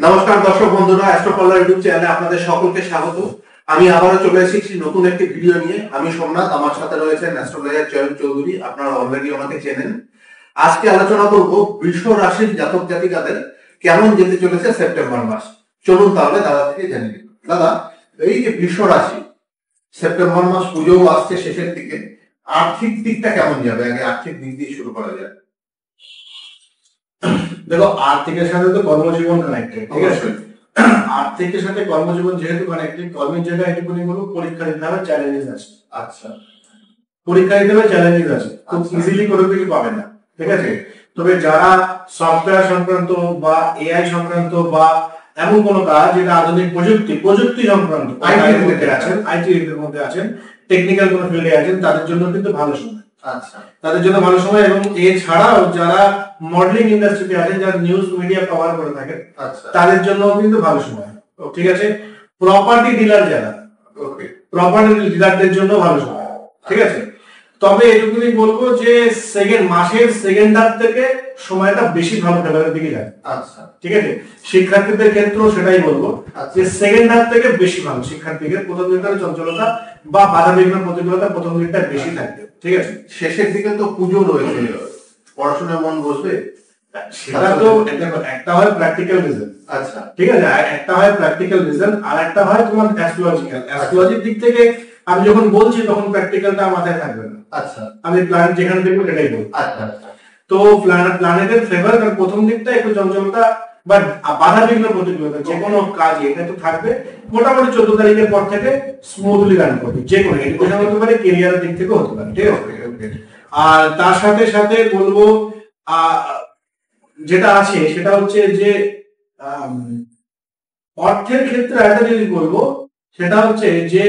নমস্কার দর্শক বন্ধুরা, অ্যাস্ট্রোপলার ইউটিউব চ্যানেলে আপনাদের সকলকে স্বাগত। আমি আবারও চলে এসেছি নতুন একটি ভিডিও নিয়ে। আমি সোমনাথ, আমার সাথে রয়েছেন অ্যাস্ট্রোলজার জয়ন্ত চৌধুরী, আপনারা অলরেডি ওনাকে চেনেন। আজকে আলোচনা করব বৃষ রাশির জাতক জাতিকাদের কেমন যেতে চলেছে সেপ্টেম্বর মাস। চলুন তাহলে দাদা থেকে জেনে নিই। দাদা, এই যে বৃষ রাশি, সেপ্টেম্বর মাস পুজোও আসছে শেষের দিকে, আর্থিক দিকটা কেমন যাবে? আগে আর্থিক দিক দিয়ে শুরু করা যায়। দেখো, আর্থিকের সাথে তো কর্মজীবন কানেক্টেড, ঠিক আছে? আর্থিকের সাথে কর্মজীবন যেহেতু কানেক্টেড, কর্মের জায়গায় এটুকুনি বলবো পরীক্ষা দিতে হবে, চ্যালেঞ্জেস আছে। আচ্ছা, পরীক্ষা দিতে হবে, চ্যালেঞ্জেস আছে, খুব ইজিলি কোনো কিছু পাবে না, ঠিক আছে? তবে যারা সফটওয়্যার সংক্রান্ত বা এআই সংক্রান্ত বা এমন কোনো কাজ যেটা আধুনিক প্রযুক্তি সংক্রান্ত আইটির মধ্যে আছেন, আইটির মধ্যে আছেন, টেকনিক্যাল কোনো ফিল্ডে আছেন, তাদের জন্য কিন্তু ভালো সময়। আচ্ছা, তাদের জন্য ভালো সময়। এবং এছাড়াও যারা মডেলিং ইন্ডাস্ট্রিতে আছেন, যারা নিউজ মিডিয়া কভার করে থাকেন, তাদের জন্য কিন্তু ভালো সময়, ঠিক আছে? প্রপার্টি ডিলার যারা, প্রপার্টি ডিলারদের জন্য ভালো সময়, ঠিক আছে? তবে এটুকুনি বলবো যে মাসের সেকেন্ড হাফ থেকে সময়টা বেশি ভালো ফেভারের দিকে যায়। আচ্ছা, ঠিক আছে? শিক্ষার্থীদের ক্ষেত্রেও সেটাই বলবো যে সেকেন্ড হাফ থেকে বেশি ভালো। শিক্ষার্থীদের প্রথম দিনটার চঞ্চলতা বা বাধা বিঘ্ন প্রতিকূলতা প্রথম দিনটা বেশি থাকবে, ঠিক আছে? শেষের দিকে তো পুজো রয়েছে, পড়াশোনায় মন বসবে। সেটা তো একটা হয় প্র্যাকটিক্যাল রিজন, আচ্ছা, ঠিক আছে? একটা হয় প্র্যাকটিক্যাল রিজন, আর একটা হয় তোমার অ্যাস্ট্রোলজির দিক থেকে আমি যখন বলছি তখন প্র্যাকটিক্যালটা মাথায় থাকবে না। আচ্ছা, আমি প্ল্যানেট যেখানে দেখবো সেটাই বলবো। আচ্ছা, তো প্ল্যানেটের ফেভার প্রথম দিকটা একটু চঞ্চলতা বা বাধা বিঘ্ন প্রতিকূলতা যে কোনো কাজে এটা তো থাকবে। মোটামুটি 14 তারিখের পর থেকে স্মুথলি রান করবে, যে কোনো এডুকেশন হতে পারে, কেরিয়ারের দিক থেকেও হতে পারে, ঠিক আছে? আর তার সাথে সাথে বলবো যেটা আছে সেটা হচ্ছে যে অর্থের ক্ষেত্রে একটা জিনিস বলবো, সেটা হচ্ছে যে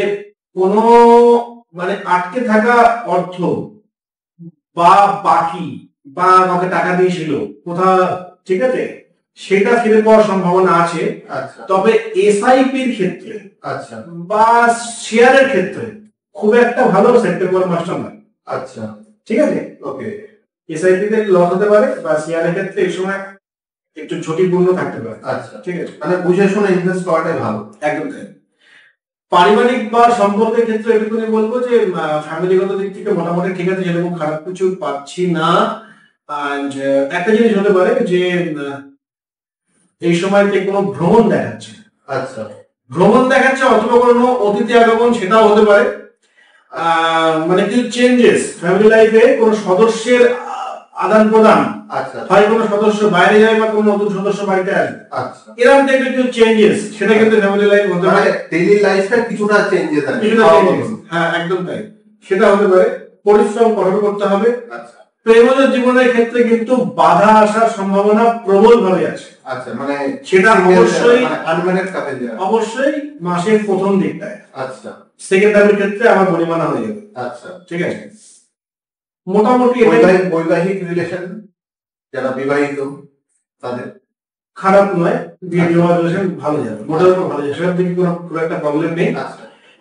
কোনো মানে আটকে থাকা অর্থ বা বাকি বা আমাকে টাকা দিয়েছিল কোথাও, ঠিক আছে, সেটা ফিরে পাওয়ার সম্ভাবনা আছে। তবে এসআইপির ক্ষেত্রে বা শেয়ারের ক্ষেত্রে খুব একটা ভালো সেপ্টেম্বর মাসটা নয়। আচ্ছা, ঠিক আছে, ওকে। এসআইপি তে লস হতে পারে বা শেয়ারের ক্ষেত্রে এই সময় একটু ঝুঁকিপূর্ণ থাকতে পারে। আচ্ছা, ঠিক আছে, মানে বুঝে শুনে ইনভেস্ট করাটাই ভালো। একদম তাই। পারিবারিক বা সম্পর্কের ক্ষেত্রে এটুকুনি বলবো যে ফ্যামিলিগত দিক থেকে মোটামুটি ঠিক আছে, যেরকম খারাপ কিছু পাচ্ছি না। একটা জিনিস হতে পারে যে এই সময়তে কোনো ভ্রমণ দেখাচ্ছে। আচ্ছা, ভ্রমণ দেখাচ্ছে অথবা কোনো অতিথি আগমন, সেটাও হতে পারে। মানে কিছু চেঞ্জেস ফ্যামিলি লাইফে, কোনো সদস্যের আদান প্রদান, হয় কোনো সদস্য বাইরে যায় বা কোনো নতুন সদস্য বাড়িতে আসে, এরকম টাইপের কিছু চেঞ্জেস, সেটা কিন্তু ফ্যামিলি লাইফ হতে পারে। ডেইলি লাইফে কিছুটা চেঞ্জেস আছে, হ্যাঁ একদম তাই, সেটা হতে পারে। পরিশ্রম কঠোর করতে হবে। প্রেমজ জীবনের ক্ষেত্রে কিন্তু বাধা আসার সম্ভাবনা প্রবল ভাবে আছে। আচ্ছা, মানে সেটা অবশ্যই আনম্যানেড কাপেল, অবশ্যই মাসের প্রথম দিকটায়। আচ্ছা, সেকেন্ড হাফের ক্ষেত্রে আমার পরিমাণা হয়ে যাবে। আচ্ছা, ঠিক আছে। মোটামুটি বৈবাহিক রিলেশন, যারা বিবাহিত তাদের খারাপ নয়, বিবাহ রিলেশন ভালো যাবে, মোটামুটি ভালো যাবে, সেটার দিকে কোনো খুব একটা প্রবলেম নেই।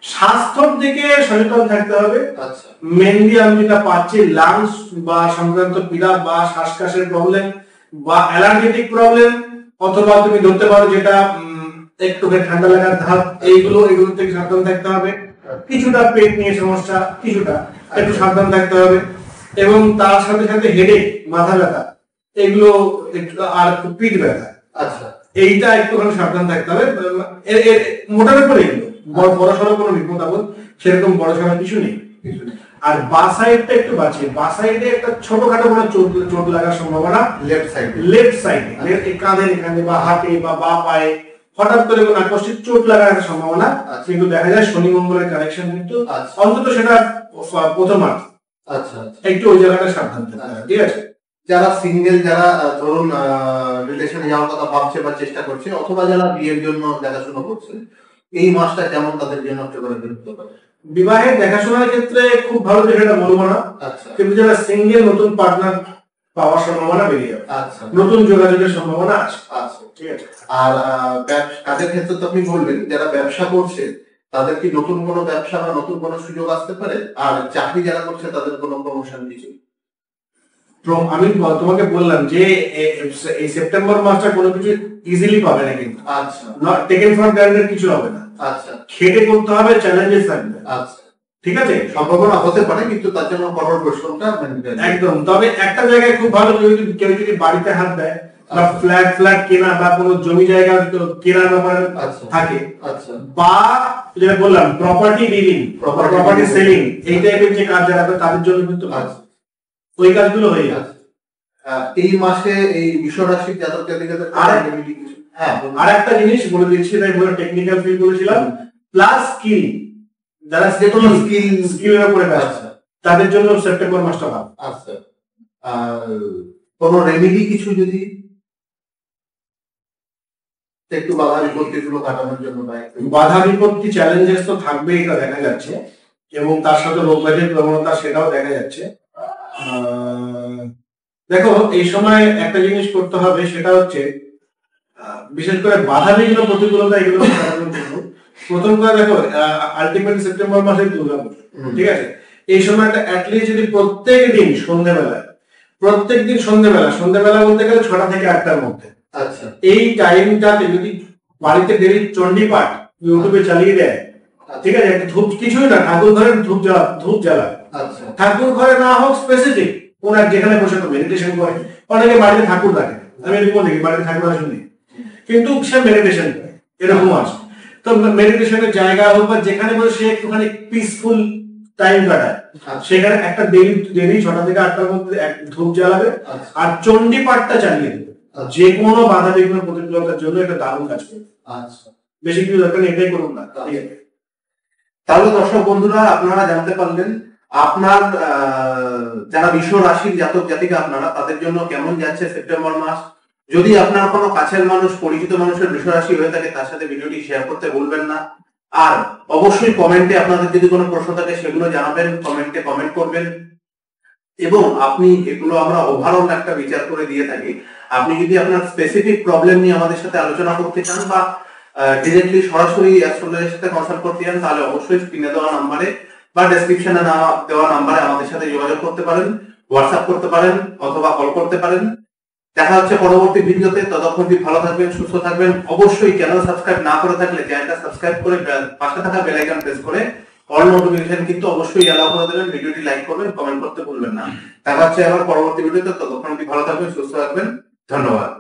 স্বাস্থ্যের দিকে সচেতন থাকতে হবে। মেনলি আমি যেটা পাচ্ছি, লাংস বা সংক্রান্ত পীড়া বা শ্বাসকাশের প্রবলেম বা অ্যালার্জেটিক প্রবলেম, অথবা তুমি ধরতে পারো যেটা একটু ঠান্ডা লাগার ধাপ, এগুলো থেকে সাবধান থাকতে হবে। কিছুটা পেট নিয়ে সমস্যা, কিছুটা একটু সাবধান থাকতে হবে। এবং তার সাথে সাথে হেডেক, মাথা ব্যথা, এগুলো আর পিঠ ব্যথা, আচ্ছা, এইটা একটুখানি সাবধান থাকতে হবে। মোটার উপরে এগুলো বড়সড় কোনো বিপদ আপদ সেরকম বড়সড় কিছু নেই। আর বা সাইডটা একটু বাঁচিয়ে, বা সাইডে একটা ছোটখাটো কোনো চোট লাগার সম্ভাবনা লেফট সাইডে, কাঁধের এখানে বা হাতে বা পায়ে হঠাৎ করে কোনো আকস্মিক চোট লাগার একটা সম্ভাবনা কিন্তু দেখা যায়। শনি মঙ্গলের কানেকশন কিন্তু অন্তত সেটা প্রথমার্ধ, আচ্ছা, একটু ওই জায়গাটা সাবধান থাকতে হবে, ঠিক আছে? যারা সিঙ্গেল, যারা ধরুন রিলেশনে যাওয়ার কথা ভাবছে বা চেষ্টা করছে, অথবা যারা বিয়ের জন্য দেখাশোনা করছে, এই মাসটা যেমন তাদের জন্য বিবাহের দেখাশোনার ক্ষেত্রে খুব ভালো, যেটা বলবো না। কিন্তু যারা সিঙ্গেল, নতুন পার্টনার পাওয়ার সম্ভাবনা বেরিয়ে যাবে, নতুন যোগাযোগের সম্ভাবনা আছে, ঠিক আছে? আর কাজের ক্ষেত্রে তো আপনি বলবেন, যারা ব্যবসা করছে তাদের কি নতুন কোনো ব্যবসা বা নতুন কোনো সুযোগ আসতে পারে? আর চাকরি যারা করছে তাদের কোনো প্রমোশন কিছু? আমি তোমাকে বললাম যে এই সেপ্টেম্বর মাসটা কোনো কিছু ইজিলি পাবে না, কিন্তু আচ্ছা নট টেকেন ফর গ্রান্টেড কিছু হবে না। আচ্ছা, খেটে করতে হবে, চ্যালেঞ্জেস থাকবে। আচ্ছা ঠিক আছে, সম্ভাবনা হতে পারে, কিন্তু তার জন্য কঠোর পরিশ্রমটা একদম। তবে একটা জায়গায় খুব ভালো, কেউ যদি বাড়িতে হাত দেয় বা ফ্ল্যাট কেনা বা কোনো জমি জায়গা কেনার ব্যাপারে থাকে, আচ্ছা, বা যেটা বললাম প্রপার্টি ডিলিং, প্রপার্টি সেলিং, এই টাইপের যে কাজ যারা তাদের জন্য কিন্তু ওই কাজগুলো হয়ে যাচ্ছে। এই মাসে এই বিশ্বরাশির জাতক জাতিকাদের আর একটা জিনিস বলে দিচ্ছি, তাই বলে টেকনিক্যাল ফিল বলেছিলাম, প্লাস স্কিল, যারা স্কিলের উপরে ব্যস্ত তাদের জন্য সেপ্টেম্বর মাসটা ভালো। আচ্ছা, কোন রেমেডি কিছু যদি একটু বাধা বিপত্তিগুলো কাটানোর জন্য, বাধা বিপত্তি চ্যালেঞ্জেস তো থাকবে, এটা দেখা যাচ্ছে, এবং তার সাথে রোগ ব্যাধির প্রবণতা সেটাও দেখা যাচ্ছে। দেখো এই সময় একটা জিনিস করতে হবে, সেটা হচ্ছে বিশেষ করে বাধা বিঘ্ন প্রতিকূলতা এগুলো প্রথম করে দেখো আলটিমেটলি সেপ্টেম্বর মাসে দুর্গাপুজো, ঠিক আছে, এই সময়টা অ্যাটলিস্ট যদি প্রত্যেক দিন সন্ধ্যেবেলা বলতে গেলে 6টা থেকে 8টার মধ্যে, আচ্ছা, এই টাইমটাতে যদি বাড়িতে ডেলি চণ্ডী পাঠ ইউটিউবে চালিয়ে দেয়, ঠিক আছে, ধূপ কিছুই না, ঠাকুর ঘরে ধূপ জ্বালা, আচ্ছা, ঠাকুর ঘরে না হোক স্পেসিফিক ওনার যেখানে বসে তো মেডিটেশন করে, অনেকে বাড়িতে ঠাকুর রাখে, আমি এরকম দেখি বাড়িতে ঠাকুর আসেনি কিন্তু সে মেডিটেশন করে, এরকম আছে। তো মেডিটেশনের জায়গা হোক বা যেখানে বসে সে একটুখানি পিসফুল টাইম কাটায়, সেখানে একটা ডেলি 6টা থেকে 8টার মধ্যে ধূপ জ্বালাবে আর চণ্ডী পাঠটা চালিয়ে দেবে, যে কোনো বাধা বিঘ্ন প্রতিকূলতার জন্য একটা দারুণ কাজ করবে। আচ্ছা, বেশি কিছু দরকার নেই, এটাই করুন না। তাহলে দর্শক বন্ধুরা, আপনারা জানতে পারলেন আপনার যারা বিশ্ব রাশির জাতক জাতিকা আপনারা, তাদের জন্য কেমন যাচ্ছে সেপ্টেম্বর মাস। যদি আপনার কোনো কাছের মানুষ, পরিচিত মানুষের বিশ্ব রাশি হয়ে থাকে, তার সাথে ভিডিওটি শেয়ার করতে ভুলবেন না। আর অবশ্যই কমেন্টে আপনাদের যদি কোনো প্রশ্ন থাকে সেগুলো জানাবেন, কমেন্টে কমেন্ট করবেন। এবং আপনি এগুলো আমরা ওভারঅল একটা বিচার করে দিয়ে থাকি। আপনি যদি আপনার স্পেসিফিক প্রবলেম নিয়ে আমাদের সাথে আলোচনা করতে চান বা ডিরেক্টলি সরাসরি অ্যাস্ট্রোলজারের সাথে কনসাল্ট করতে চান, তাহলে অবশ্যই স্ক্রিনে দেওয়া নাম্বারে বা ডেসক্রিপশনে দেওয়া নাম্বারে আমাদের সাথে যোগাযোগ করতে পারেন, হোয়াটসঅ্যাপ করতে পারেন অথবা কল করতে পারেন। দেখা হচ্ছে পরবর্তী ভিডিওতে। ততক্ষণ ভালো থাকবেন, সুস্থ থাকবেন। অবশ্যই চ্যানেল সাবস্ক্রাইব না করে থাকলে চ্যানেলটা সাবস্ক্রাইব করে পাশে থাকা বেল আইকন প্রেস করে অল নোটিফিকেশন কিন্তু অবশ্যই অ্যালাউ করে দেবেন। ভিডিওটি লাইক করবেন, কমেন্ট করতে ভুলবেন না। দেখা হচ্ছে আবার পরবর্তী ভিডিওতে। ততক্ষণ ভালো থাকবেন, সুস্থ থাকবেন। ধন্যবাদ।